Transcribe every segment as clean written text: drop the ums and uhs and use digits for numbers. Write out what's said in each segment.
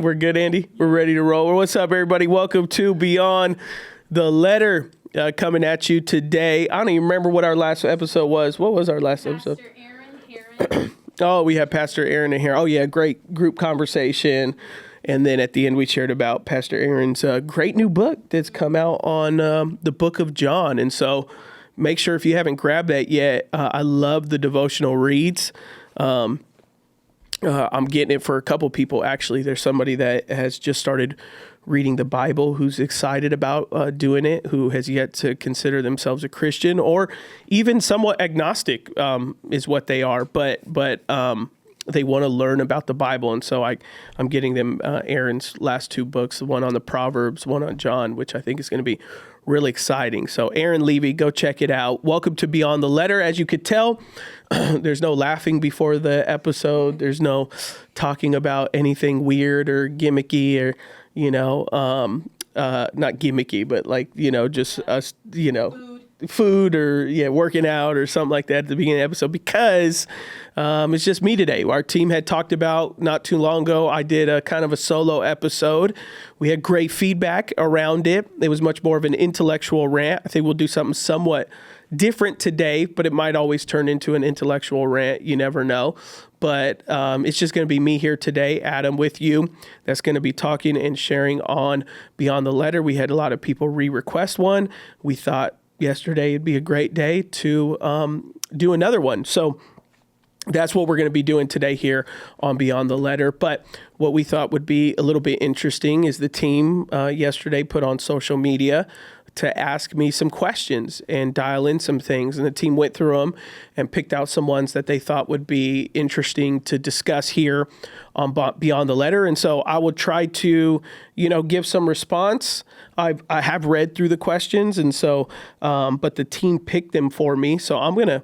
We're good, Andy. We're ready to roll. What's up, everybody? Welcome to Beyond the Letter, coming at you today. I don't even remember what our last episode was. What was our last episode? Aaron. Oh, we had Pastor Aaron in here. Oh, yeah, great group conversation. And then at the end, we shared about Pastor Aaron's great new book that's come out on the book of John. And so make sure if you haven't grabbed that yet, I love the devotional reads. I'm getting it for a couple people, actually. There's somebody that has just started reading the Bible who's excited about doing it, who has yet to consider themselves a Christian or even somewhat agnostic is what they are. But they want to learn about the Bible. And so I'm getting them Aaron's last two books, the one on the Proverbs, one on John, which I think is going to be really exciting. So Aaron Levy, go check it out. Welcome to Beyond the Letter. As you could tell, there's no laughing before the episode. There's no talking about anything weird or gimmicky or, not gimmicky, but just us, food or working out or something like that at the beginning of the episode because it's just me today. Our team had talked about not too long ago. I did a kind of a solo episode. We had great feedback around it. It was much more of an intellectual rant. I think we'll do something somewhat different today, but it might always turn into an intellectual rant. You never know. But it's just going to be me here today, Adam, with you. That's going to be talking and sharing on Beyond the Letter. We had a lot of people re-request one. We thought yesterday it'd be a great day to do another one. So that's what we're going to be doing today here on Beyond the Letter. But what we thought would be a little bit interesting is the team yesterday put on social media to ask me some questions and dial in some things. And the team went through them and picked out some ones that they thought would be interesting to discuss here on Beyond the Letter. And so I will try to, give some response. I have read through the questions. And so, but the team picked them for me. So I'm going to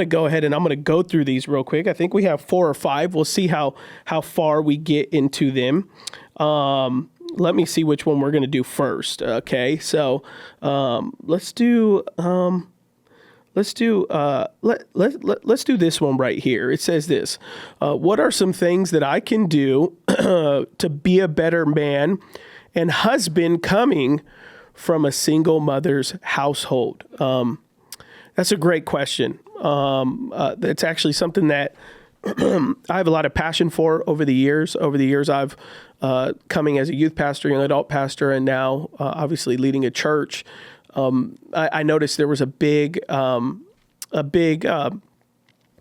go ahead and I'm going to go through these real quick. I think we have 4 or 5. We'll see how far we get into them. Let me see which one we're going to do first. Okay, so let's do this one right here. It says this: what are some things that I can do to be a better man and husband coming from a single mother's household? That's a great question. It's actually something that I have a lot of passion for over the years. Over the years, I've coming as a youth pastor, young adult pastor, and now obviously leading a church. I noticed there was a big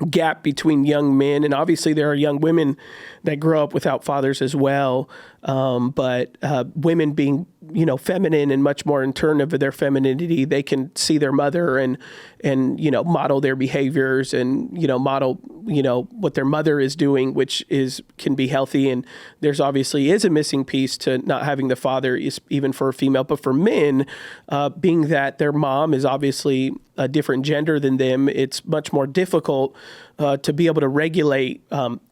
gap between young men, and obviously there are young women that grow up without fathers as well. But women being, feminine and much more in turn of their femininity, they can see their mother and model their behaviors and, model, what their mother is doing, which can be healthy. And there's obviously is a missing piece to not having the father, even for a female, but for men, being that their mom is obviously a different gender than them, it's much more difficult to be able to regulate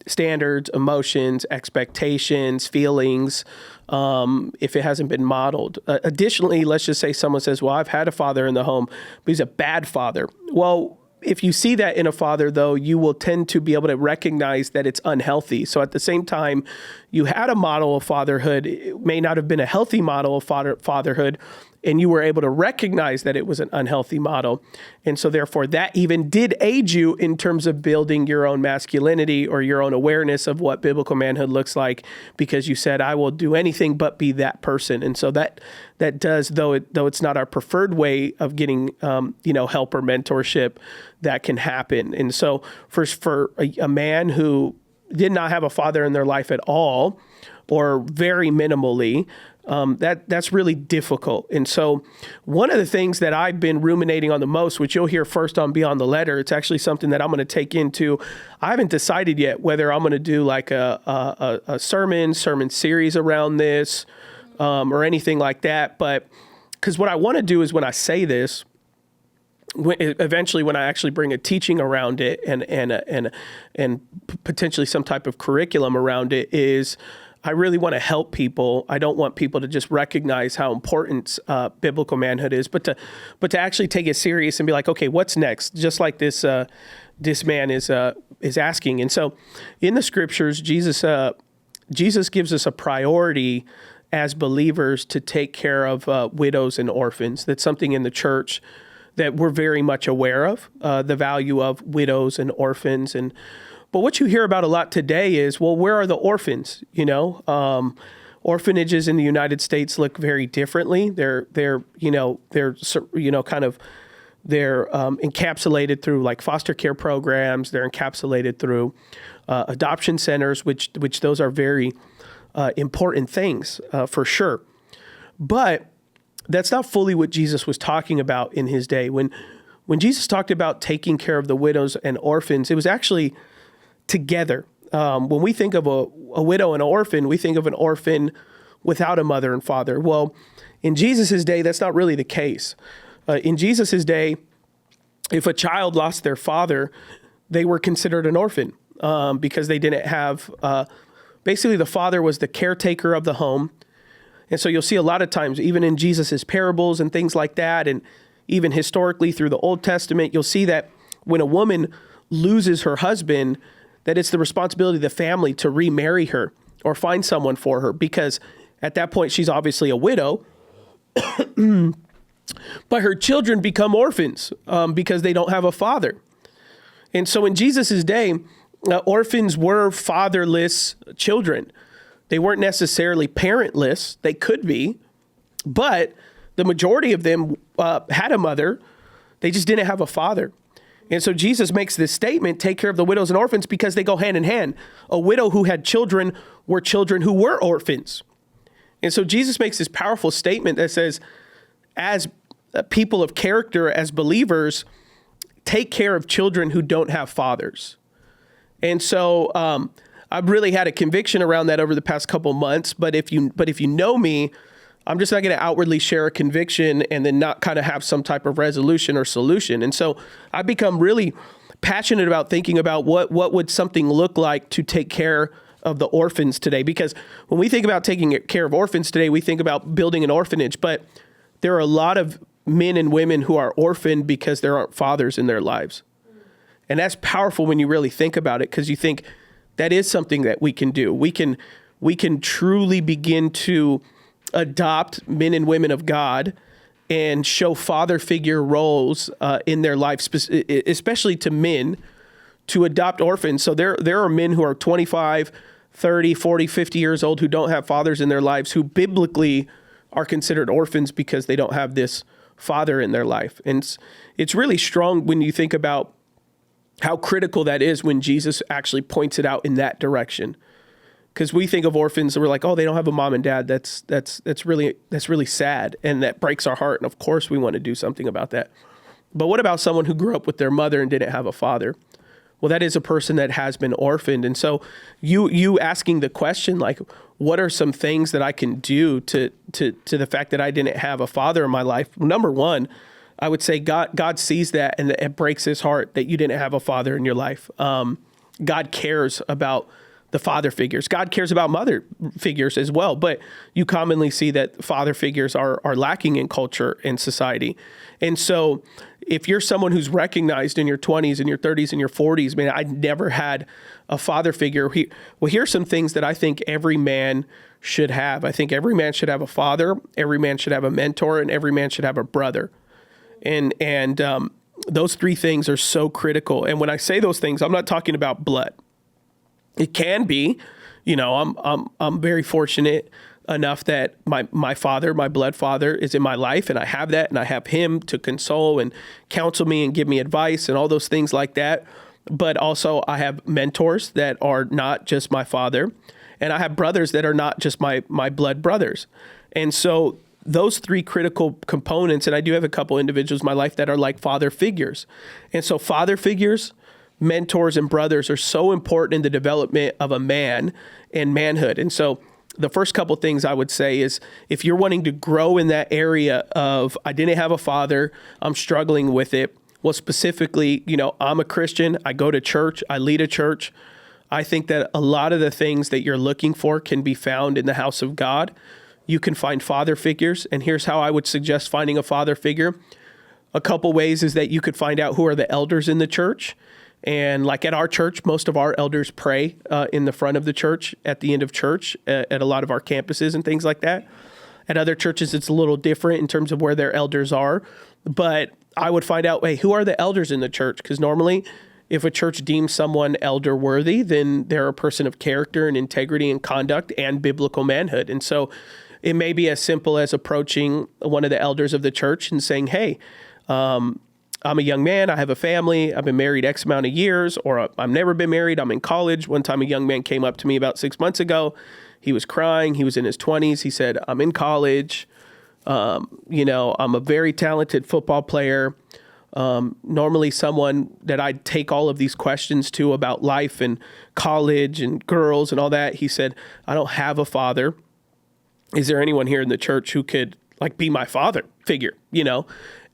standards, emotions, expectations, feelings, if it hasn't been modeled. Additionally, let's just say someone says, well, I've had a father in the home, but he's a bad father. Well, if you see that in a father, though, you will tend to be able to recognize that it's unhealthy. So at the same time, you had a model of fatherhood. It may not have been a healthy model of fatherhood, and you were able to recognize that it was an unhealthy model. And so therefore, that even did aid you in terms of building your own masculinity or your own awareness of what biblical manhood looks like, because you said, I will do anything but be that person. And so that does, though it's not our preferred way of getting, help or mentorship, that can happen. And so for a man who did not have a father in their life at all, or very minimally, that's really difficult. And so one of the things that I've been ruminating on the most, which you'll hear first on Beyond the Letter, it's actually something that I'm going to take into, I haven't decided yet whether I'm going to do like a sermon series around this, or anything like that. But because what I want to do is when I say this, eventually when I actually bring a teaching around it and potentially some type of curriculum around it, is I really want to help people. I don't want people to just recognize how important biblical manhood is, but to actually take it serious and be like, okay, what's next? Just like this man is asking. And so in the scriptures, Jesus Jesus gives us a priority as believers to take care of widows and orphans. That's something in the church that we're very much aware of, the value of widows and orphans. But what you hear about a lot today is, well, where are the orphans? Orphanages in the United States look very differently. They're encapsulated through like foster care programs. They're encapsulated through adoption centers, which those are very important things for sure. But that's not fully what Jesus was talking about in his day. When Jesus talked about taking care of the widows and orphans, it was actually together. When we think of a widow and an orphan, we think of an orphan without a mother and father. Well, in Jesus' day, that's not really the case. In Jesus' day, if a child lost their father, they were considered an orphan because they didn't have, basically the father was the caretaker of the home. And so you'll see a lot of times, even in Jesus's parables and things like that, and even historically through the Old Testament, you'll see that when a woman loses her husband, that it's the responsibility of the family to remarry her or find someone for her, because at that point she's obviously a widow, but her children become orphans because they don't have a father. And so in Jesus's day, orphans were fatherless children. They weren't necessarily parentless. They could be, but the majority of them had a mother. They just didn't have a father. And so Jesus makes this statement, take care of the widows and orphans, because they go hand in hand. A widow who had children were children who were orphans. And so Jesus makes this powerful statement that says, as people of character, as believers, take care of children who don't have fathers. And so I've really had a conviction around that over the past couple months. But if you know me, I'm just not going to outwardly share a conviction and then not kind of have some type of resolution or solution. And so I've become really passionate about thinking about what would something look like to take care of the orphans today. Because when we think about taking care of orphans today, we think about building an orphanage. But there are a lot of men and women who are orphaned because there aren't fathers in their lives. And that's powerful when you really think about it, because you think that is something that we can do. We can truly begin to adopt men and women of God and show father figure roles in their life, especially to men, to adopt orphans. So there are men who are 25, 30, 40, 50 years old who don't have fathers in their lives, who biblically are considered orphans because they don't have this father in their life. And it's really strong when you think about how critical that is when Jesus actually points it out in that direction. Because we think of orphans and we're like, oh, they don't have a mom and dad. That's really sad, and that breaks our heart. And of course we want to do something about that. But what about someone who grew up with their mother and didn't have a father? Well, that is a person that has been orphaned. And so you asking the question, like, what are some things that I can do to the fact that I didn't have a father in my life? Number one, I would say God sees that, and it breaks his heart that you didn't have a father in your life. God cares about the father figures. God cares about mother figures as well. But you commonly see that father figures are lacking in culture and society. And so if you're someone who's recognized in your 20s and your 30s and your 40s, man, I never had a father figure. Well, here's some things that I think every man should have. I think every man should have a father. Every man should have a mentor, and every man should have a brother. And those three things are so critical. And when I say those things, I'm not talking about blood. It can be, I'm very fortunate enough that my father, my blood father, is in my life, and I have that, and I have him to console and counsel me and give me advice and all those things like that. But also I have mentors that are not just my father, and I have brothers that are not just my blood brothers. And so those three critical components, and I do have a couple individuals in my life that are like father figures. And so father figures, mentors, and brothers are so important in the development of a man and manhood. And so the first couple things I would say is, if you're wanting to grow in that area of, I didn't have a father, I'm struggling with it. Well, specifically, I'm a Christian. I go to church. I lead a church. I think that a lot of the things that you're looking for can be found in the house of God. You can find father figures. And here's how I would suggest finding a father figure. A couple ways is that you could find out who are the elders in the church. And like at our church, most of our elders pray in the front of the church at the end of church at a lot of our campuses and things like that. At other churches, it's a little different in terms of where their elders are. But I would find out, hey, who are the elders in the church? Because normally if a church deems someone elder worthy, then they're a person of character and integrity and conduct and biblical manhood. And so it may be as simple as approaching one of the elders of the church and saying, hey, I'm a young man. I have a family. I've been married X amount of years, or I've never been married. I'm in college. One time a young man came up to me about 6 months ago. He was crying. He was in his 20s. He said, I'm in college. I'm a very talented football player. Normally someone that I'd take all of these questions to about life and college and girls and all that. He said, I don't have a father. Is there anyone here in the church who could be my father figure,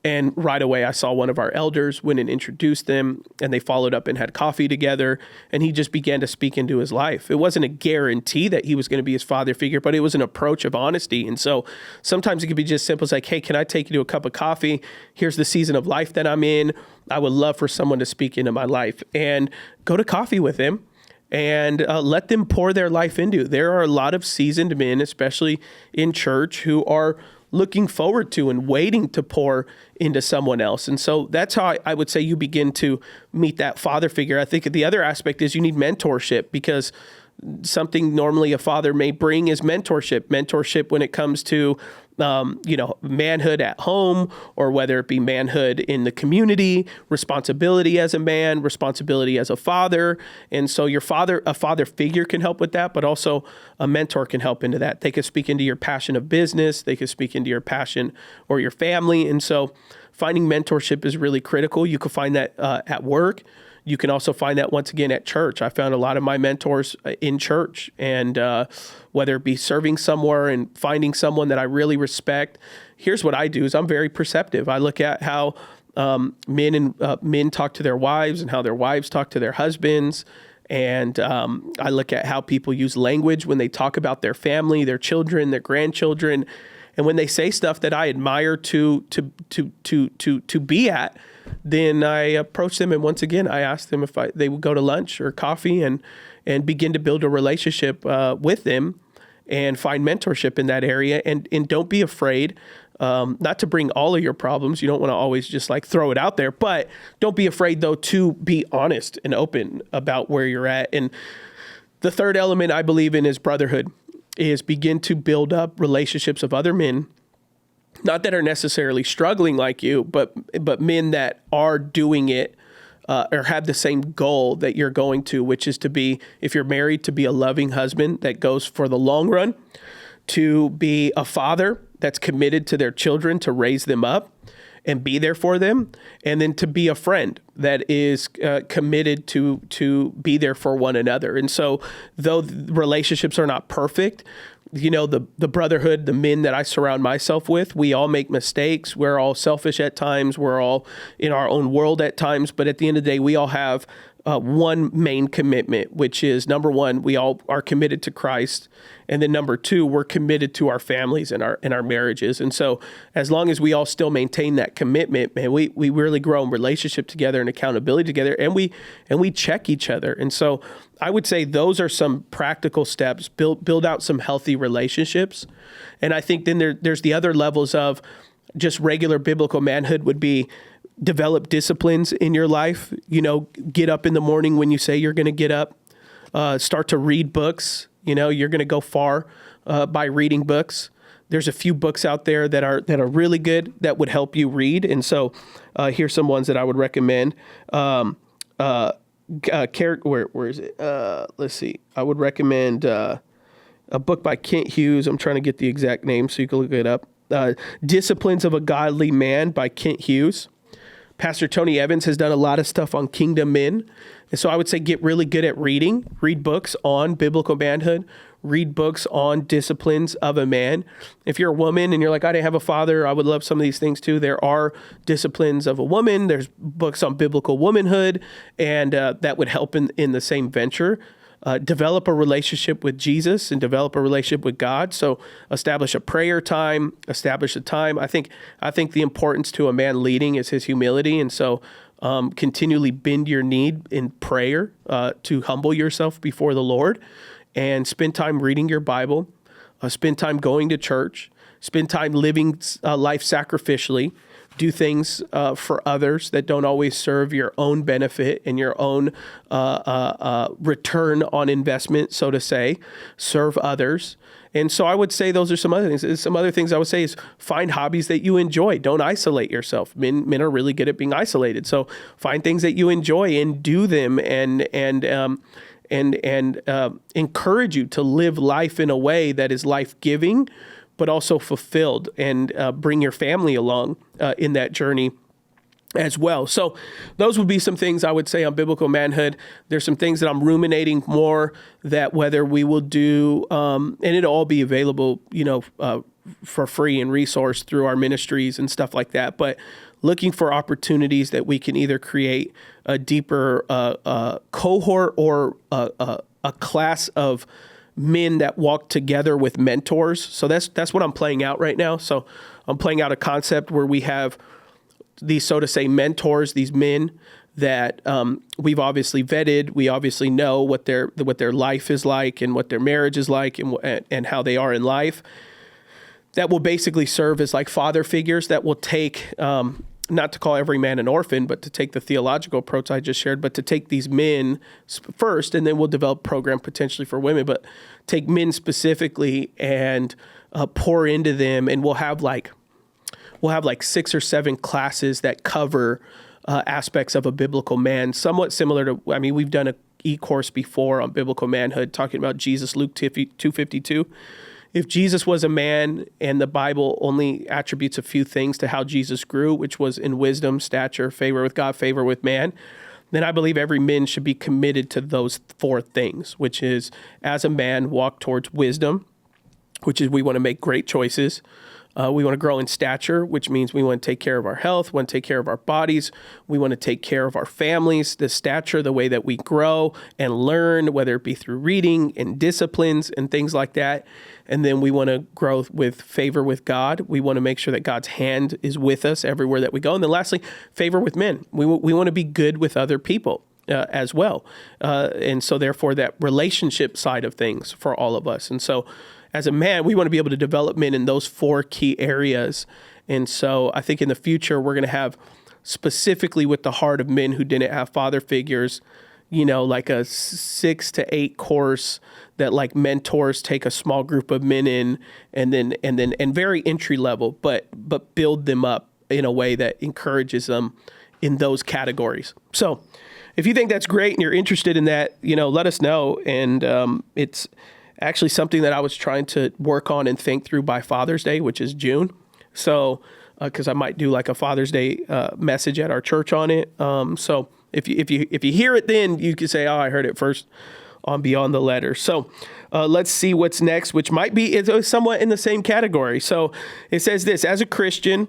And right away, I saw one of our elders, went and introduced them, and they followed up and had coffee together, and he just began to speak into his life. It wasn't a guarantee that he was going to be his father figure, but it was an approach of honesty. And so sometimes it could be just simple as hey, can I take you to a cup of coffee? Here's the season of life that I'm in. I would love for someone to speak into my life. And go to coffee with him and let them pour their life into. There are a lot of seasoned men, especially in church, who are looking forward to and waiting to pour into someone else. And so that's how I would say you begin to meet that father figure. I think the other aspect is you need mentorship, because something normally a father may bring is mentorship when it comes to manhood at home, or whether it be manhood in the community, responsibility as a man, responsibility as a father. And so a father figure can help with that, but also a mentor can help into that. They could speak into your passion of business. They could speak into your passion or your family. And so finding mentorship is really critical. You can find that at work. You can also find that once again at church. I found a lot of my mentors in church, and whether it be serving somewhere and finding someone that I really respect. Here's what I do is I'm very perceptive. I look at how men talk to their wives and how their wives talk to their husbands. And I look at how people use language when they talk about their family, their children, their grandchildren. And when they say stuff that I admire to be at, then I approach them, and once again, I ask them if they would go to lunch or coffee and begin to build a relationship with them and find mentorship in that area. And don't be afraid, not to bring all of your problems. You don't want to always just throw it out there, but don't be afraid though to be honest and open about where you're at. And the third element I believe in is brotherhood, is begin to build up relationships of other men, not that are necessarily struggling like you, but men that are doing it or have the same goal that you're going to, which is to be, if you're married, to be a loving husband that goes for the long run, to be a father that's committed to their children, to raise them up and be there for them, and then to be a friend that is committed to be there for one another. And so though relationships are not perfect, the brotherhood, the men that I surround myself with, we all make mistakes. We're all selfish at times. We're all in our own world at times. But at the end of the day, we all have one main commitment, which is number one, we all are committed to Christ. And then number two, we're committed to our families and our marriages. And so as long as we all still maintain that commitment, man, we really grow in relationship together and accountability together, and we check each other. And so I would say those are some practical steps, build out some healthy relationships. And I think then there's the other levels of just regular biblical manhood would be develop disciplines in your life. Get up in the morning when you say you're going to get up. Start to read books. You're going to go far by reading books. There's a few books out there that are really good that would help you read. And so here's some ones that I would recommend. Where is it? Let's see. I would recommend a book by Kent Hughes. I'm trying to get the exact name so you can look it up. Disciplines of a Godly Man by Kent Hughes. Pastor Tony Evans has done a lot of stuff on kingdom men. And so I would say get really good at reading. Read books on biblical manhood. Read books on disciplines of a man. If you're a woman and you're like, I didn't have a father, I would love some of these things too. There are disciplines of a woman. There's books on biblical womanhood, and that would help in the same venture. Develop a relationship with Jesus and develop a relationship with God. So establish a prayer time, establish a time. I think the importance to a man leading is his humility. And so continually bend your knee in prayer to humble yourself before the Lord, and spend time reading your Bible, spend time going to church, spend time living life sacrificially, do things for others that don't always serve your own benefit and your own return on investment, so to say. Serve others. And so I would say those are some other things. Some other things I would say is find hobbies that you enjoy. Don't isolate yourself. Men are really good at being isolated. So find things that you enjoy and do them, and encourage you to live life in a way that is life-giving, but also fulfilled, and bring your family along in that journey as well. So those would be some things I would say on biblical manhood. There's some things that I'm ruminating more, that whether we will do, and it'll all be available, for free and resource through our ministries and stuff like that. But looking for opportunities that we can either create a deeper cohort or a class of men that walk together with mentors. So that's what I'm playing out right now. So I'm playing out a concept where we have these, so to say, mentors, these men that we've obviously vetted. We obviously know what their life is like and what their marriage is like, and how they are in life. That will basically serve as like father figures that will take, not to call every man an orphan, but to take the theological approach I just shared, but to take these men first, and then we'll develop a program potentially for women, but take men specifically and pour into them. And we'll have like 6 or 7 classes that cover aspects of a biblical man, somewhat similar to, we've done an e-course before on biblical manhood, talking about Jesus, Luke 2:52. If Jesus was a man and the Bible only attributes a few things to how Jesus grew, which was in wisdom, stature, favor with God, favor with man, then I believe every man should be committed to those 4 things, which is, as a man, walk towards wisdom, which is we want to make great choices. We want to grow in stature, which means we want to take care of our health, want to take care of our bodies. We want to take care of our families, the stature, the way that we grow and learn, whether it be through reading and disciplines and things like that. And then we want to grow with favor with God. We want to make sure that God's hand is with us everywhere that we go. And then lastly, favor with men. We want to be good with other people as well. And so therefore that relationship side of things for all of us. And so as a man, we want to be able to develop men in those 4 key areas. And so I think in the future, we're going to have, specifically with the heart of men who didn't have father figures, like a 6 to 8 course that like mentors take a small group of men in, and very entry level, but build them up in a way that encourages them in those categories. So if you think that's great and you're interested in that, let us know. And it's actually something that I was trying to work on and think through by Father's Day, which is June. So, because I might do like a Father's Day message at our church on it. So if you hear it, then you can say, "Oh, I heard it first on Beyond the Letter." So let's see what's next, which might be somewhat in the same category. So it says this: as a Christian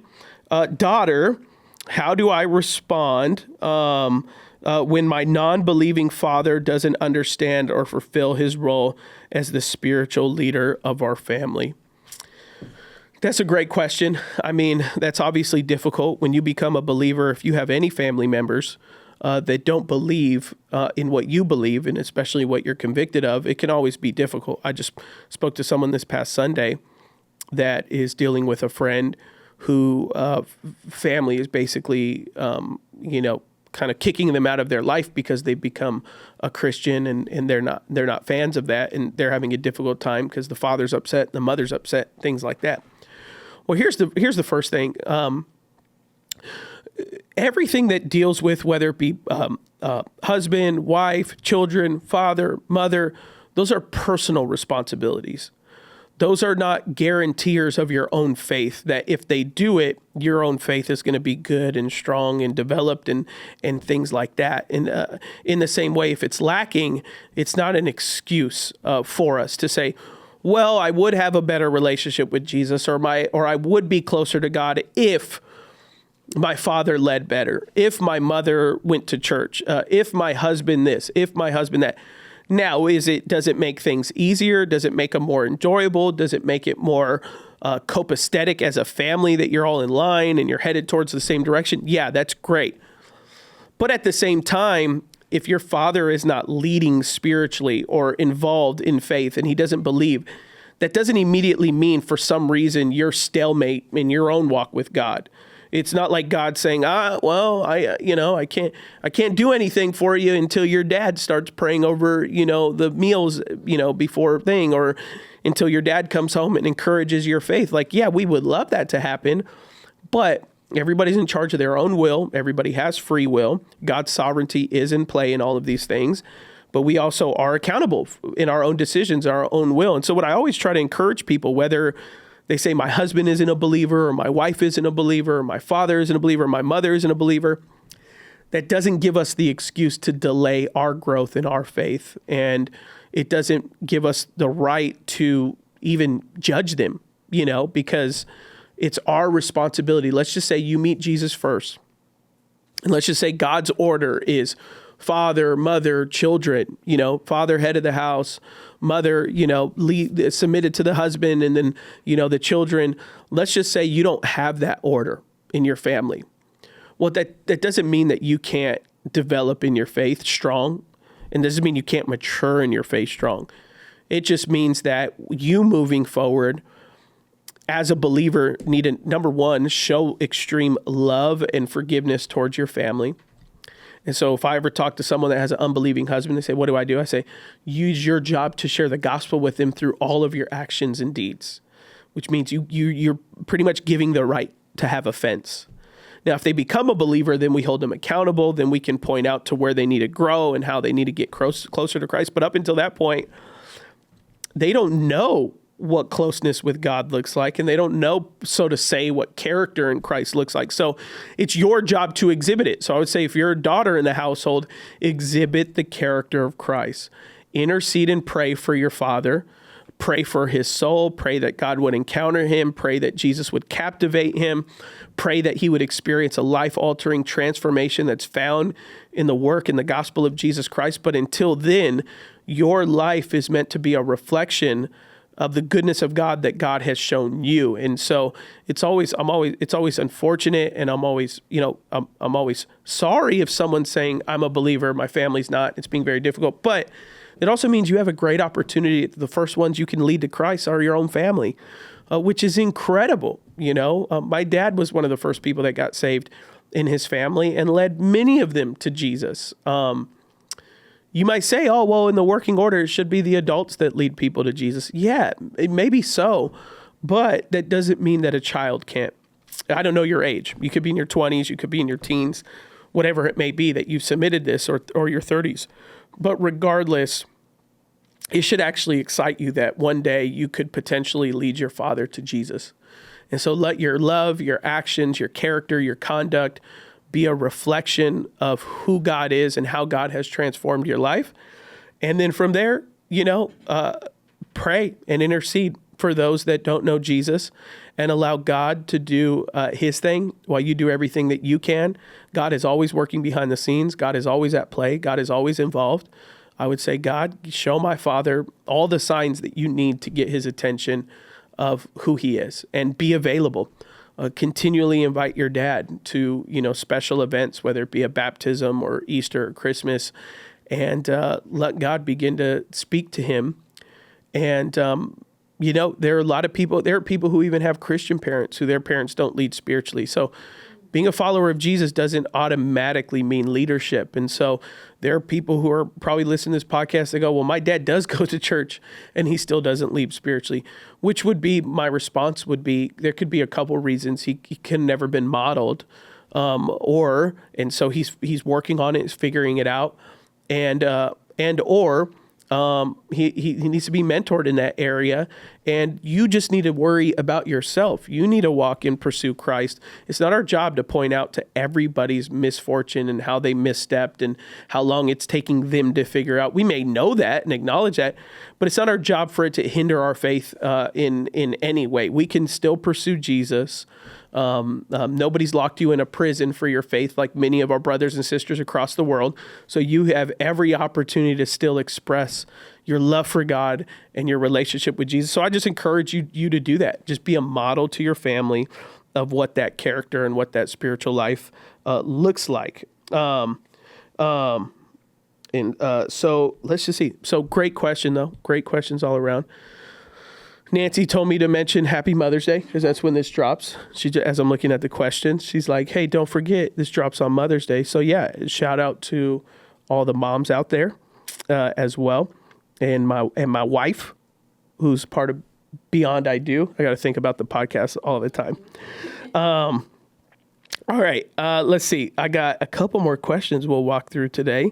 daughter, how do I respond when my non-believing father doesn't understand or fulfill his role as the spiritual leader of our family? That's a great question. That's obviously difficult when you become a believer. If you have any family members that don't believe in what you believe, and especially what you're convicted of, it can always be difficult. I just spoke to someone this past Sunday that is dealing with a friend who family is basically, kind of kicking them out of their life because they've become a Christian, and they're not fans of that, and they're having a difficult time because the father's upset, the mother's upset, things like that. Well, here's the first thing. Everything that deals with, whether it be husband, wife, children, father, mother, those are personal responsibilities. Those are not guarantors of your own faith, that if they do it, your own faith is going to be good and strong and developed and things like that. And in the same way, if it's lacking, it's not an excuse for us to say, well, I would have a better relationship with Jesus, or I would be closer to God if my father led better, if my mother went to church, if my husband this, if my husband that. Now, does it make things easier? Does it make them more enjoyable? Does it make it more copacetic as a family that you're all in line and you're headed towards the same direction? Yeah, that's great. But at the same time, if your father is not leading spiritually or involved in faith and he doesn't believe, that doesn't immediately mean for some reason you're stalemate in your own walk with God. It's not like God saying, I can't do anything for you until your dad starts praying over, the meals, before thing, or until your dad comes home and encourages your faith. Like, yeah, we would love that to happen, but everybody's in charge of their own will. Everybody has free will. God's sovereignty is in play in all of these things, but we also are accountable in our own decisions, our own will. And so what I always try to encourage people, whether they say my husband isn't a believer, or my wife isn't a believer, or my father isn't a believer, or my mother isn't a believer, that doesn't give us the excuse to delay our growth in our faith. And it doesn't give us the right to even judge them, because it's our responsibility. Let's just say you meet Jesus first. And let's just say God's order is father, mother, children, father, head of the house, mother, submitted to the husband, and then, the children. Let's just say you don't have that order in your family. Well, that doesn't mean that you can't develop in your faith strong, and doesn't mean you can't mature in your faith strong. It just means that you moving forward as a believer need to, number one, show extreme love and forgiveness towards your family. And so if I ever talk to someone that has an unbelieving husband, they say, what do? I say, use your job to share the gospel with them through all of your actions and deeds, which means you're pretty much giving the right to have offense. Now, if they become a believer, then we hold them accountable. Then we can point out to where they need to grow and how they need to get closer to Christ. But up until that point, they don't know what closeness with God looks like, and they don't know, so to say, what character in Christ looks like. So it's your job to exhibit it. So I would say if you're a daughter in the household, exhibit the character of Christ. Intercede and pray for your father. Pray for his soul. Pray that God would encounter him. Pray that Jesus would captivate him. Pray that he would experience a life-altering transformation that's found in the work and the gospel of Jesus Christ. But until then, your life is meant to be a reflection of the goodness of God that God has shown you. And so it's always unfortunate, and I'm always sorry if someone's saying I'm a believer, my family's not. It's being very difficult, but it also means you have a great opportunity. The first ones you can lead to Christ are your own family, which is incredible. My dad was one of the first people that got saved in his family and led many of them to Jesus. You might say, oh, well, in the working order, it should be the adults that lead people to Jesus. Yeah, it may be so, but that doesn't mean that a child can't. I don't know your age. You could be in your 20s, you could be in your teens, whatever it may be that you've submitted this, or your 30s. But regardless, it should actually excite you that one day you could potentially lead your father to Jesus. And so let your love, your actions, your character, your conduct be a reflection of who God is and how God has transformed your life. And then from there, pray and intercede for those that don't know Jesus, and allow God to do his thing while you do everything that you can. God is always working behind the scenes. God is always at play. God is always involved. I would say, God, show my father all the signs that you need to get his attention of who he is, and be available. Continually invite your dad to, special events, whether it be a baptism or Easter or Christmas, and let God begin to speak to him. And, there are a lot of people, there are people who even have Christian parents who their parents don't lead spiritually. So being a follower of Jesus doesn't automatically mean leadership. And so there are people who are probably listening to this podcast that go, well, my dad does go to church and he still doesn't lead spiritually, which would be, my response would be, there could be a couple reasons. He can never been modeled, and so he's working on it, he's figuring it out, or he needs to be mentored in that area, and you just need to worry about yourself. You need to walk and pursue Christ. It's not our job to point out to everybody's misfortune and how they misstepped and how long it's taking them to figure out. We may know that and acknowledge that, but it's not our job for it to hinder our faith in any way. We can still pursue Jesus. Nobody's locked you in a prison for your faith, like many of our brothers and sisters across the world. So you have every opportunity to still express your love for God and your relationship with Jesus. So I just encourage you to do that. Just be a model to your family of what that character and what that spiritual life looks like. So let's just see. So great question, though. Great questions all around. Nancy told me to mention Happy Mother's Day because that's when this drops. As I'm looking at the questions, she's like, hey, don't forget this drops on Mother's Day. So yeah, shout out to all the moms out there as well. And my wife, who's part of Beyond I Do. I got to think about the podcast all the time. All right, let's see. I got a couple more questions we'll walk through today.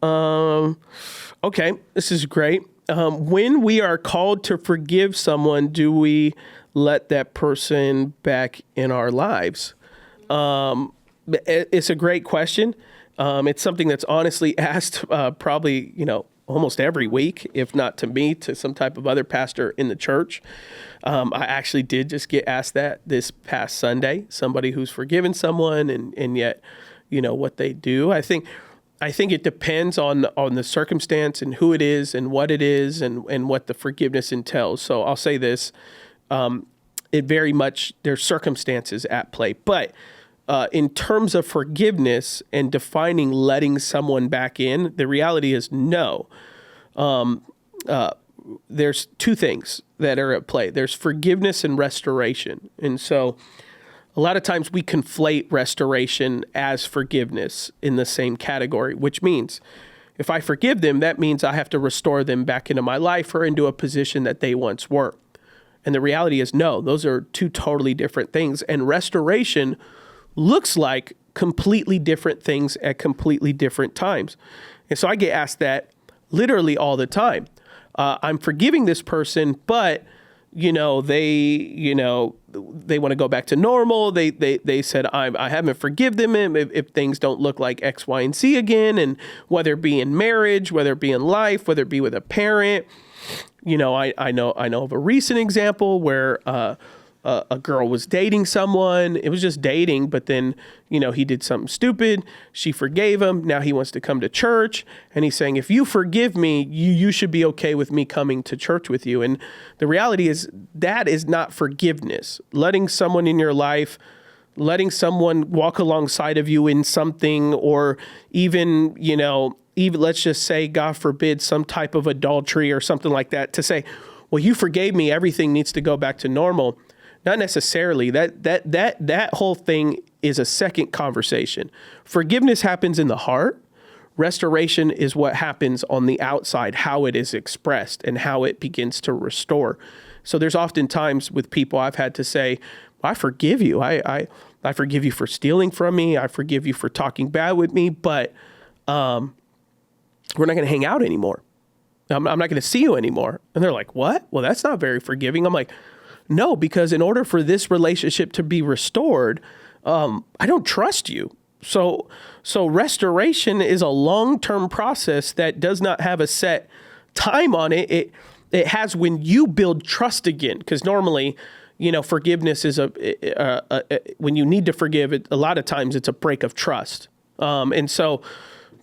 Okay, this is great. When we are called to forgive someone, do we let that person back in our lives? It's a great question. It's something that's honestly asked probably, almost every week, if not to me, to some type of other pastor in the church. I actually did just get asked that this past Sunday, somebody who's forgiven someone and yet, what they do. I think it depends on the circumstance and who it is and what it is and what the forgiveness entails. So I'll say this, it very much, there's circumstances at play, but in terms of forgiveness and defining letting someone back in, the reality is no. There's two things that are at play. There's forgiveness and restoration. And so a lot of times we conflate restoration as forgiveness in the same category, which means if I forgive them, that means I have to restore them back into my life or into a position that they once were. And the reality is no, those are two totally different things. And restoration looks like completely different things at completely different times. And so I get asked that literally all the time. I'm forgiving this person, but they want to go back to normal. They said, I haven't forgiven them if things don't look like X, Y, and Z again. And whether it be in marriage, whether it be in life, whether it be with a parent, I know of a recent example where, a girl was dating someone. It was just dating, but then, he did something stupid. She forgave him. Now he wants to come to church. And he's saying, if you forgive me, you should be okay with me coming to church with you. And the reality is that is not forgiveness. Letting someone in your life, letting someone walk alongside of you in something, or even let's just say, God forbid, some type of adultery or something like that, to say, well, you forgave me, everything needs to go back to normal. Not necessarily. That whole thing is a second conversation. Forgiveness happens in the heart. Restoration is what happens on the outside, how it is expressed and how it begins to restore. So there's often times with people I've had to say, I forgive you. I forgive you for stealing from me. I forgive you for talking bad with me, but we're not going to hang out anymore. I'm not going to see you anymore. And they're like, what? Well, that's not very forgiving. I'm like, no, because in order for this relationship to be restored, I don't trust you. So restoration is a long-term process that does not have a set time on it. It has when you build trust again, because normally, forgiveness is when you need to forgive it, a lot of times it's a break of trust. And so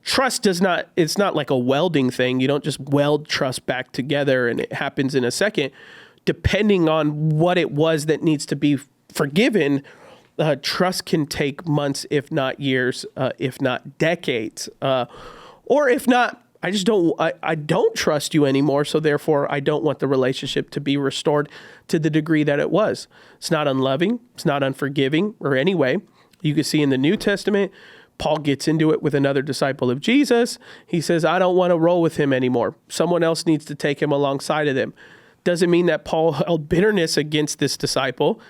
trust it's not like a welding thing. You don't just weld trust back together and it happens in a second. Depending on what it was that needs to be forgiven, trust can take months, if not years, if not decades, or if not, I don't trust you anymore. So therefore, I don't want the relationship to be restored to the degree that it was. It's not unloving. It's not unforgiving or any way. You can see in the New Testament, Paul gets into it with another disciple of Jesus. He says, I don't want to roll with him anymore. Someone else needs to take him alongside of them. Doesn't mean that Paul held bitterness against this disciple,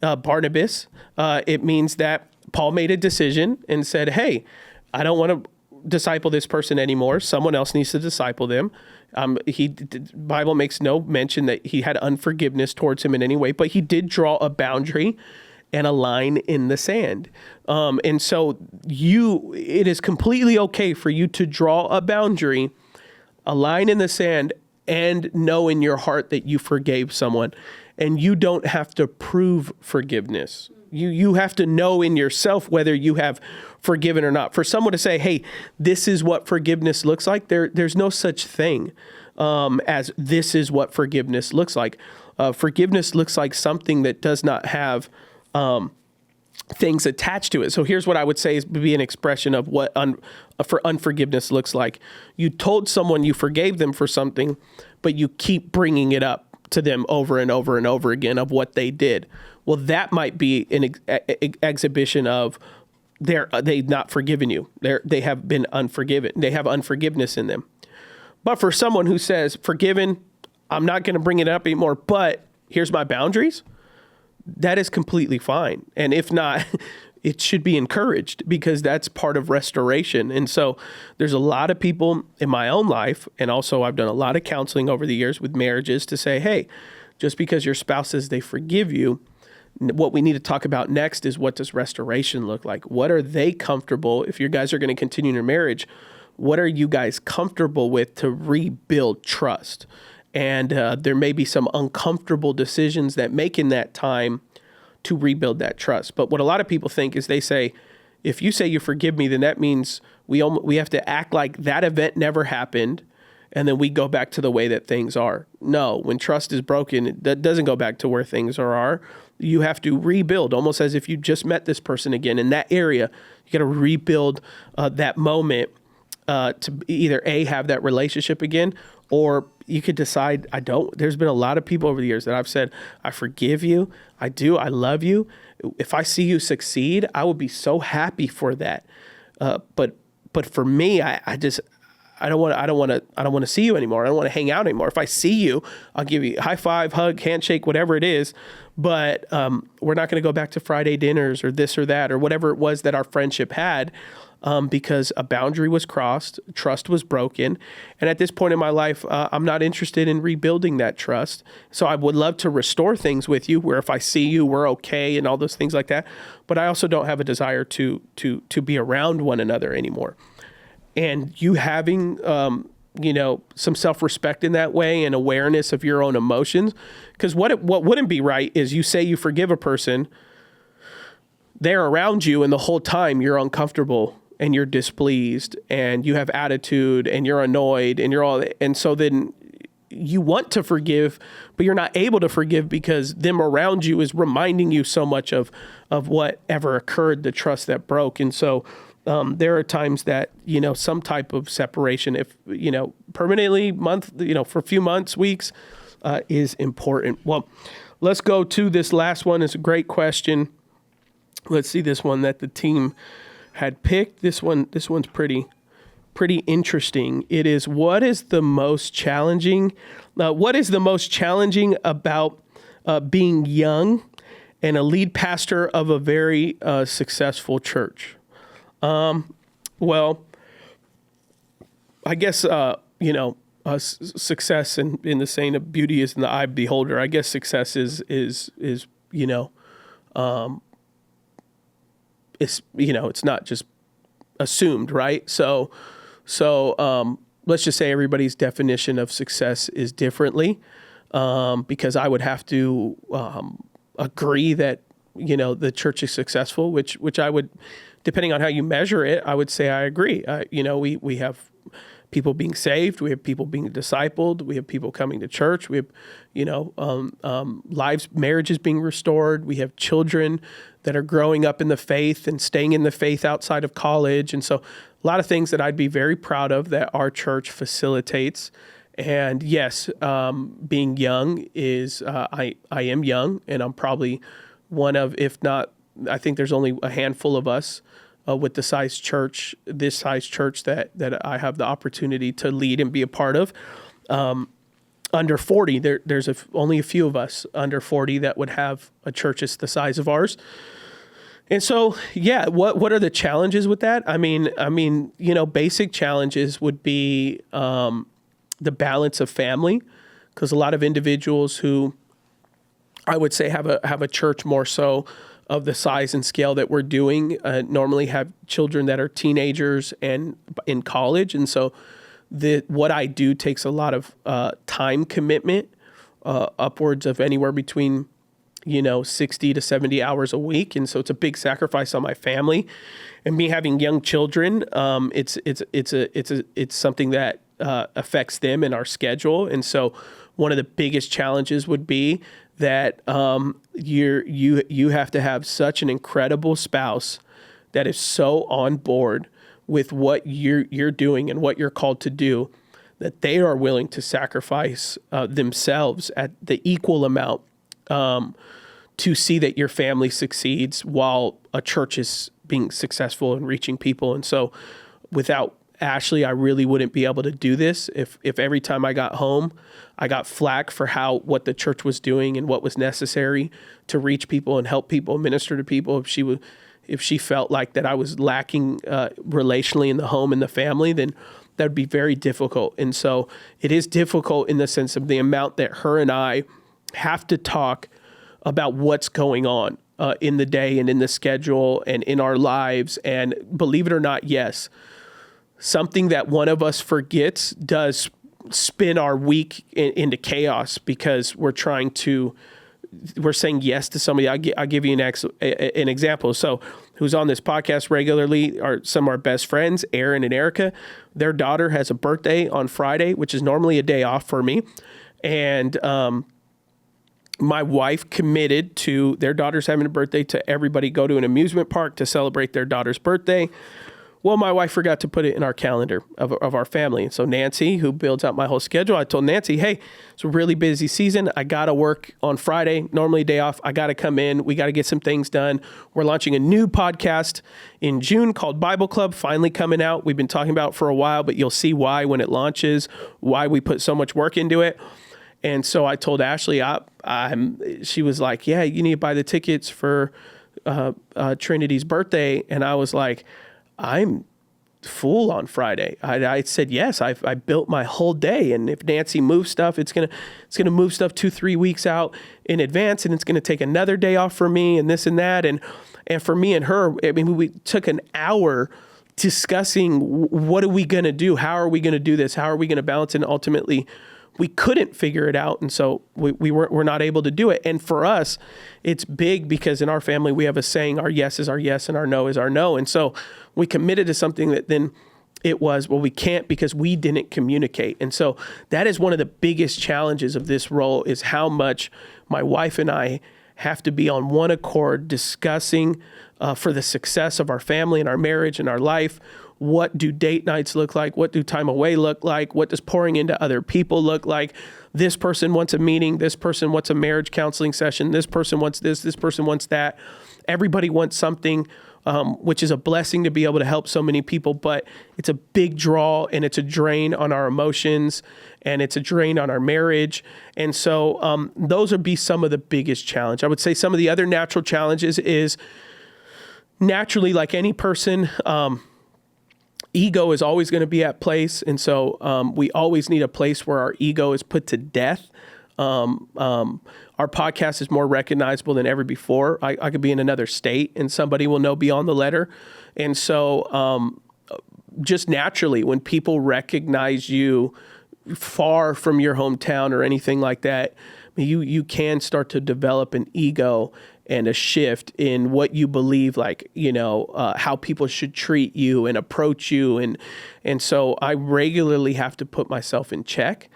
Barnabas. It means that Paul made a decision and said, hey, I don't want to disciple this person anymore. Someone else needs to disciple them. The Bible makes no mention that he had unforgiveness towards him in any way, but he did draw a boundary and a line in the sand. And so it is completely okay for you to draw a boundary, a line in the sand, and know in your heart that you forgave someone. And you don't have to prove forgiveness. You have to know in yourself whether you have forgiven or not. For someone to say, hey, this is what forgiveness looks like, there's no such thing as this is what forgiveness looks like. Forgiveness looks like something that does not have things attached to it. So here's what I would say is be an expression of what for unforgiveness looks like. You told someone you forgave them for something, but you keep bringing it up to them over and over and over again of what they did. Well, that might be an exhibition of they've not forgiven you. They have been unforgiven. They have unforgiveness in them. But for someone who says, forgiven, I'm not going to bring it up anymore, but here's my boundaries, that is completely fine. And if not, it should be encouraged because that's part of restoration. And so there's a lot of people in my own life, and also I've done a lot of counseling over the years with marriages to say, hey, just because your spouse says they forgive you, what we need to talk about next is what does restoration look like? What are they comfortable, if you guys are going to continue your marriage, what are you guys comfortable with to rebuild trust? And there may be some uncomfortable decisions that make in that time to rebuild that trust. But what a lot of people think is they say, if you say you forgive me, then that means we have to act like that event never happened, and then we go back to the way that things are. No, when trust is broken, that doesn't go back to where things are. You have to rebuild, almost as if you just met this person again in that area. You got to rebuild that moment to either A, have that relationship again, or you could decide, I don't. There's been a lot of people over the years that I've said, I forgive you. I do. I love you. If I see you succeed, I would be so happy for that. But for me, I don't want to see you anymore. I don't want to hang out anymore. If I see you, I'll give you a high five, hug, handshake, whatever it is. But we're not going to go back to Friday dinners or this or that or whatever it was that our friendship had. Because a boundary was crossed, trust was broken. And at this point in my life, I'm not interested in rebuilding that trust. So I would love to restore things with you where if I see you, we're okay and all those things like that. But I also don't have a desire to be around one another anymore. And you having, some self-respect in that way and awareness of your own emotions. Because what wouldn't be right is you say you forgive a person, they're around you and the whole time you're uncomfortable and you're displeased and you have attitude and you're annoyed and so then you want to forgive, but you're not able to forgive because them around you is reminding you so much of whatever occurred, the trust that broke. And so there are times that, some type of separation, if, permanently for a few months, weeks, is important. Well, let's go to this last one. It's a great question. Let's see this one that the team had picked. This one's pretty interesting. It is, what is the most challenging about being young and a lead pastor of a very successful church? Well, I guess success in the saying of beauty is in the eye of the beholder. I guess success is it's not just assumed, right? So let's just say everybody's definition of success is differently, because I would have to agree that the church is successful, which I would, depending on how you measure it, I would say I agree. We have people being saved, we have people being discipled, we have people coming to church, we have marriages being restored, we have children that are growing up in the faith and staying in the faith outside of college. And so a lot of things that I'd be very proud of that our church facilitates. And yes, being young is, I am young, and I'm probably one of, if not, I think there's only a handful of us with this size church that I have the opportunity to lead and be a part of. Under 40, there's only a few of us under 40 that would have a church the size of ours. And so, yeah, what are the challenges with that? I mean, basic challenges would be the balance of family, because a lot of individuals who I would say have a church more so of the size and scale that we're doing normally have children that are teenagers and in college. And so what I do takes a lot of time commitment, upwards of anywhere between 60 to 70 hours a week. And so it's a big sacrifice on my family. And me having young children, it's something that affects them and our schedule. And so one of the biggest challenges would be that you have to have such an incredible spouse that is so on board with what you're doing and what you're called to do, that they are willing to sacrifice themselves at the equal amount to see that your family succeeds while a church is being successful and reaching people. And so without Ashley, I really wouldn't be able to do this if every time I got home, I got flack for what the church was doing and what was necessary to reach people and help people, minister to people. If she felt like that I was lacking relationally in the home and the family, then that would be very difficult. And so it is difficult in the sense of the amount that her and I have to talk about what's going on in the day and in the schedule and in our lives. And believe it or not, yes, something that one of us forgets does spin our week into chaos because we're saying yes to somebody. I'll give you an example. So who's on this podcast regularly are some of our best friends, Aaron and Erica. Their daughter has a birthday on Friday, which is normally a day off for me. And my wife committed to their daughter's having a birthday to everybody go to an amusement park to celebrate their daughter's birthday. Well, my wife forgot to put it in our calendar of our family. And so Nancy, who builds out my whole schedule, I told Nancy, hey, it's a really busy season. I got to work on Friday, normally a day off. I got to come in. We got to get some things done. We're launching a new podcast in June called Bible Club, finally coming out. We've been talking about it for a while, but you'll see why when it launches, why we put so much work into it. And so I told Ashley, she was like, yeah, you need to buy the tickets for Trinity's birthday. And I was like, I'm full on Friday. I said, yes, I built my whole day. And if Nancy moves stuff, it's going to move stuff 2-3 weeks out in advance. And it's going to take another day off for me and this and that. And for me and her, I mean, we took an hour discussing what are we going to do? How are we going to do this? How are we going to balance it? And ultimately, we couldn't figure it out. And so we're not able to do it. And for us, it's big because in our family, we have a saying, our yes is our yes and our no is our no. And so we committed to something that then it was, well, we can't because we didn't communicate. And so that is one of the biggest challenges of this role is how much my wife and I have to be on one accord discussing for the success of our family and our marriage and our life. What do date nights look like? What do time away look like? What does pouring into other people look like? This person wants a meeting. This person wants a marriage counseling session. This person wants this. This person wants that. Everybody wants something, which is a blessing to be able to help so many people, but it's a big draw and it's a drain on our emotions and it's a drain on our marriage. And so those would be some of the biggest challenge. I would say some of the other natural challenges is naturally, like any person, ego is always going to be at place. And so we always need a place where our ego is put to death. Our podcast is more recognizable than ever before. I could be in another state and somebody will know beyond the letter. And so just naturally, when people recognize you far from your hometown or anything like that, you can start to develop an ego and a shift in what you believe, like, how people should treat you and approach you. And so I regularly have to put myself in check.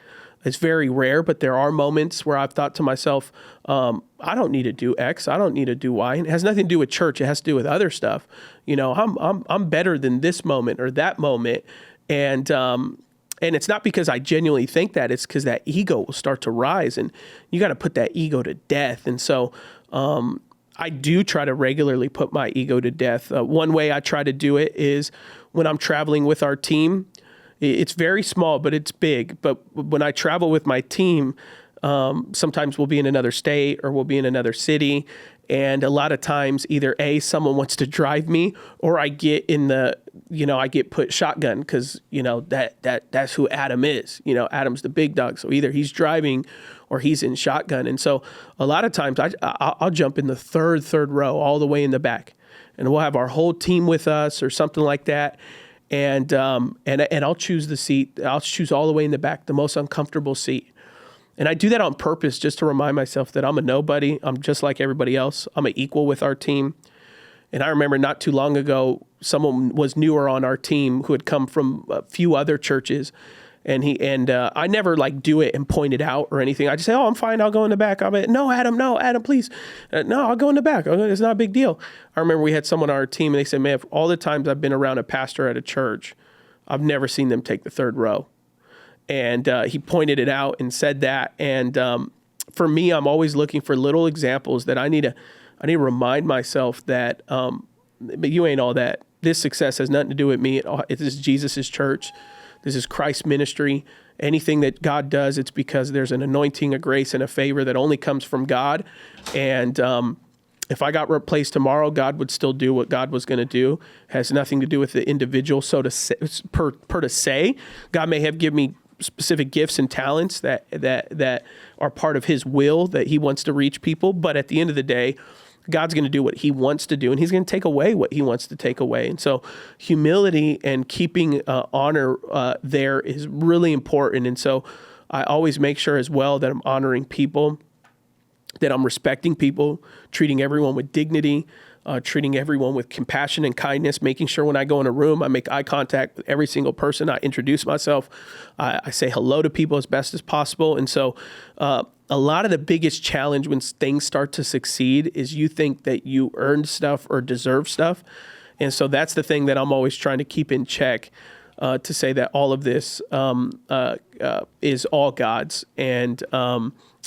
It's very rare, but there are moments where I've thought to myself, I don't need to do X. I don't need to do Y. And it has nothing to do with church. It has to do with other stuff. I'm better than this moment or that moment. And it's not because I genuinely think that. It's because that ego will start to rise, and you got to put that ego to death. And so I do try to regularly put my ego to death. One way I try to do it is when I'm traveling with our team. It's very small, but it's big. But when I travel with my team, sometimes we'll be in another state or we'll be in another city. And a lot of times either someone wants to drive me, or I get I get put shotgun because, that's who Adam is. Adam's the big dog. So either he's driving or he's in shotgun. And so a lot of times I'll jump in the third row all the way in the back, and we'll have our whole team with us or something like that. And I'll choose the seat. I'll choose all the way in the back, the most uncomfortable seat. And I do that on purpose just to remind myself that I'm a nobody. I'm just like everybody else. I'm an equal with our team. And I remember not too long ago, someone was newer on our team who had come from a few other churches. And I never like do it and point it out or anything. I just say, oh, I'm fine. I'll go in the back. I'll be, no, Adam, please. No, I'll go in the back. It's not a big deal. I remember we had someone on our team and they said, man, all the times I've been around a pastor at a church, I've never seen them take the third row. And he pointed it out and said that. And for me, I'm always looking for little examples that I need to remind myself that, but you ain't all that. This success has nothing to do with me. It is Jesus's church. This is Christ's ministry. Anything that God does, it's because there's an anointing, a grace, and a favor that only comes from God. And if I got replaced tomorrow, God would still do what God was going to do. Has nothing to do with the individual. So to say, to say, God may have given me specific gifts and talents that are part of His will, that He wants to reach people. But at the end of the day, God's going to do what He wants to do, and He's going to take away what He wants to take away. And so humility and keeping honor there is really important. And so I always make sure as well that I'm honoring people, that I'm respecting people, treating everyone with dignity, treating everyone with compassion and kindness, making sure when I go in a room, I make eye contact with every single person. I introduce myself. I say hello to people as best as possible. And so a lot of the biggest challenge when things start to succeed is you think that you earned stuff or deserve stuff. And so that's the thing that I'm always trying to keep in check, to say that all of this is all God's, and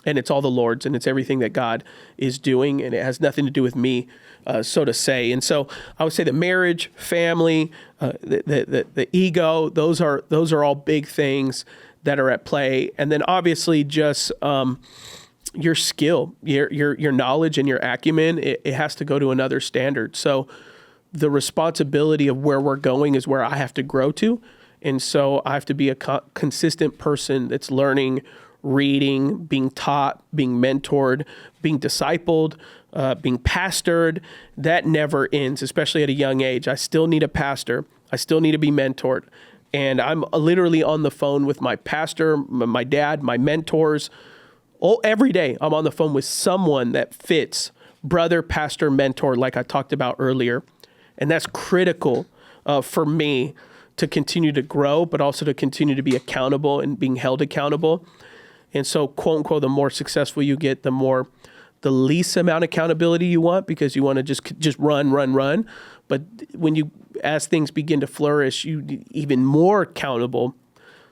it's all the Lord's, and it's everything that God is doing, and it has nothing to do with me, so to say. And so I would say that marriage, family, the ego, those are all big things that are at play. And then obviously just your skill, your knowledge and your acumen, it has to go to another standard. So the responsibility of where we're going is where I have to grow to. And so I have to be a consistent person that's learning, reading, being taught, being mentored, being discipled, being pastored. That never ends, especially at a young age. I still need a pastor. I still need to be mentored. And I'm literally on the phone with my pastor, my dad, my mentors. Every day I'm on the phone with someone that fits brother, pastor, mentor, like I talked about earlier. And that's critical for me to continue to grow, but also to continue to be accountable and being held accountable. And so, quote unquote, the more successful you get, the least amount of accountability you want, because you want to just run. But as things begin to flourish, you need even more accountable,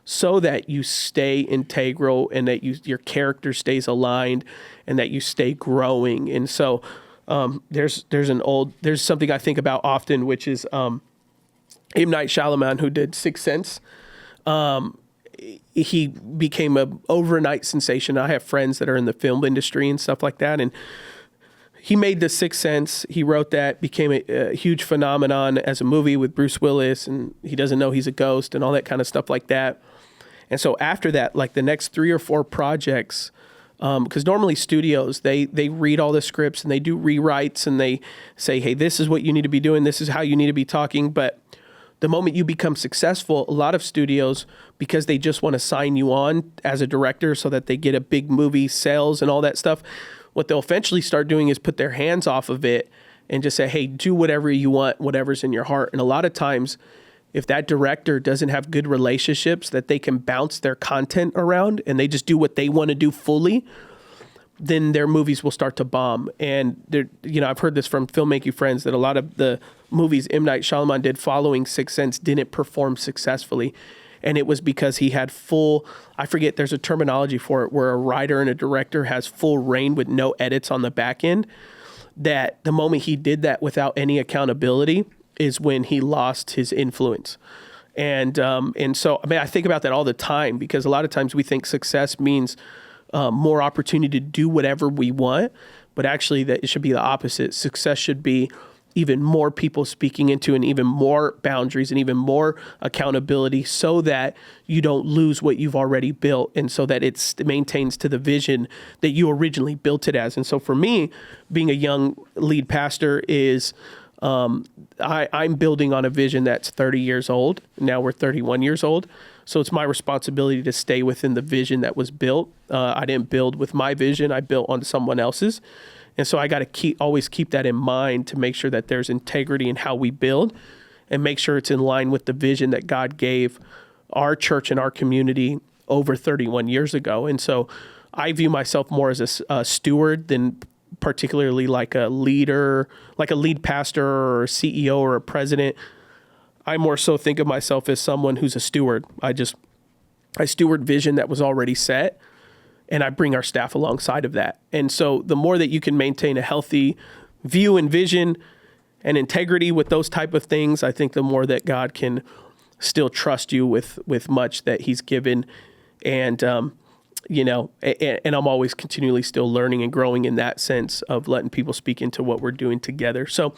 so that you stay integral and that your character stays aligned and that you stay growing. And so there's something I think about often, which is M. Night Shyamalan, who did Sixth Sense. He became an overnight sensation. I have friends that are in the film industry and stuff like that. And he made The Sixth Sense. He wrote that, became a huge phenomenon as a movie with Bruce Willis, and he doesn't know he's a ghost and all that kind of stuff like that. And so after that, like the next 3 or 4 projects, because normally studios, they read all the scripts and they do rewrites and they say, hey, this is what you need to be doing. This is how you need to be talking. But the moment you become successful, a lot of studios, because they just want to sign you on as a director so that they get a big movie sales and all that stuff, what they'll eventually start doing is put their hands off of it and just say, hey, do whatever you want, whatever's in your heart. And a lot of times, if that director doesn't have good relationships that they can bounce their content around and they just do what they want to do fully, then their movies will start to bomb. And I've heard this from filmmaking friends that a lot of the movies M. Night Shyamalan did following Sixth Sense didn't perform successfully. And it was because he had I forget, there's a terminology for it, where a writer and a director has full reign with no edits on the back end. That the moment he did that without any accountability is when he lost his influence. And so, I think about that all the time, because a lot of times we think success means more opportunity to do whatever we want, but actually that it should be the opposite. Success should be even more people speaking into, and even more boundaries and even more accountability, so that you don't lose what you've already built, and so that it maintains to the vision that you originally built it as. And so for me, being a young lead pastor is I'm building on a vision that's 30 years old. Now we're 31 years old. So it's my responsibility to stay within the vision that was built. I didn't build with my vision. I built on someone else's. And so I got to always keep that in mind, to make sure that there's integrity in how we build, and make sure it's in line with the vision that God gave our church and our community over 31 years ago. And so I view myself more as a steward than particularly like a leader, like a lead pastor or a CEO or a president. I more so think of myself as someone who's a steward. I steward vision that was already set, and I bring our staff alongside of that. And so the more that you can maintain a healthy view and vision and integrity with those type of things, I think the more that God can still trust you with much that he's given. And, and I'm always continually still learning and growing in that sense of letting people speak into what we're doing together. So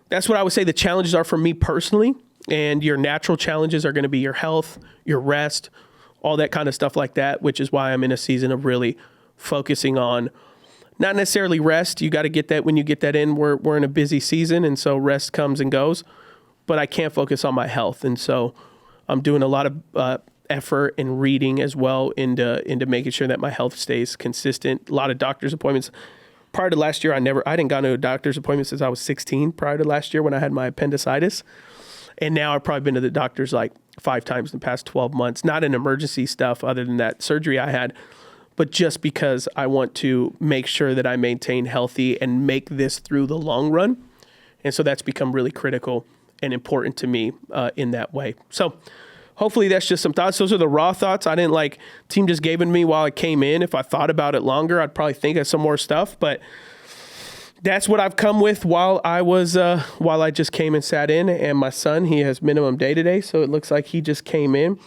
that's what I would say the challenges are for me personally. And your natural challenges are going to be your health, your rest, all that kind of stuff like that, which is why I'm in a season of really focusing on not necessarily rest. You got to get that when you get that in. We're in a busy season, and so rest comes and goes. But I can't focus on my health, and so I'm doing a lot of effort and reading as well into making sure that my health stays consistent. A lot of doctor's appointments. Prior to last year, I didn't go to a doctor's appointment since I was 16. Prior to last year, when I had my appendicitis, and now I've probably been to the doctors like 5 times in the past 12 months. Not an emergency stuff, other than that surgery I had, but just because I want to make sure that I maintain healthy and make this through the long run. And so that's become really critical and important to me in that way. So hopefully that's just some thoughts. Those are the raw thoughts. I didn't team just gave it to me while I came in. If I thought about it longer, I'd probably think of some more stuff, but that's what I've come with while I just came and sat in. And my son, he has minimum day today, so it looks like he just came in.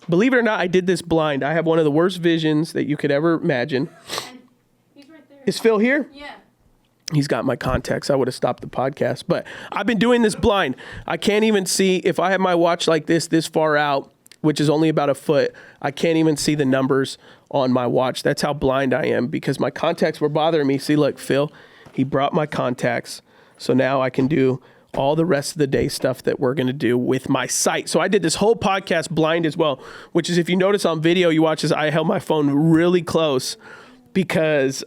Believe it or not, I did this blind. I have one of the worst visions that you could ever imagine. And he's right there. Is Phil here? Yeah. He's got my contacts. I would have stopped the podcast, but I've been doing this blind. I can't even see if I have my watch like this far out, which is only about a foot. I can't even see the numbers on my watch. That's how blind I am because my contacts were bothering me. See, look, Phil, he brought my contacts. So now I can do all the rest of the day stuff that we're going to do with my sight. So I did this whole podcast blind as well, which is, if you notice on video, you watch this, I held my phone really close because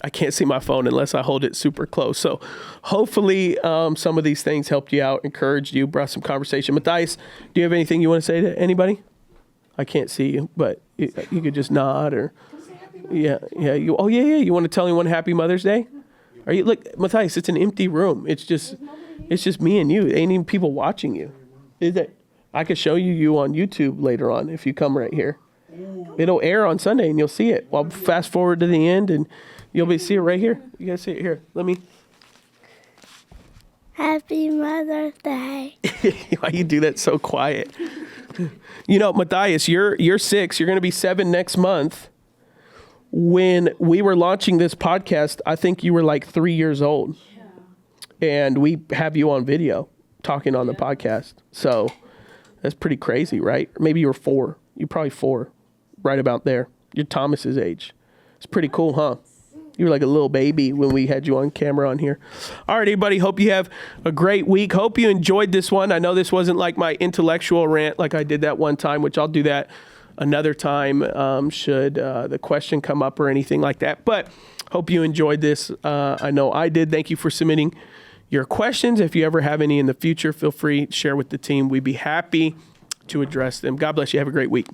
I can't see my phone unless I hold it super close. So hopefully some of these things helped you out, encouraged you, brought some conversation. Matthias, do you have anything you want to say to anybody? I can't see you, but you could just nod or, yeah. You want to tell anyone Happy Mother's Day? Are you, look, Matthias, it's an empty room. It's just me and you. Ain't even people watching you. Is it? I could show you on YouTube later on if you come right here. It'll air on Sunday and you'll see it. I'll fast forward to the end and you'll see it right here. You guys see it here. Let me. Happy Mother's Day. Why you do that so quiet? Matthias, you're 6. You're going to be 7 next month. When we were launching this podcast, I think you were like 3 years old. Yeah. And we have you on video talking on the podcast. So that's pretty crazy, right? Maybe you were 4. You're probably 4, right about there. You're Thomas's age. It's pretty cool, huh? You were like a little baby when we had you on camera on here. All right, everybody, hope you have a great week. Hope you enjoyed this one. I know this wasn't like my intellectual rant like I did that one time, which I'll do that another time should the question come up or anything like that. But hope you enjoyed this. I know I did. Thank you for submitting your questions. If you ever have any in the future, feel free to share with the team. We'd be happy to address them. God bless you. Have a great week.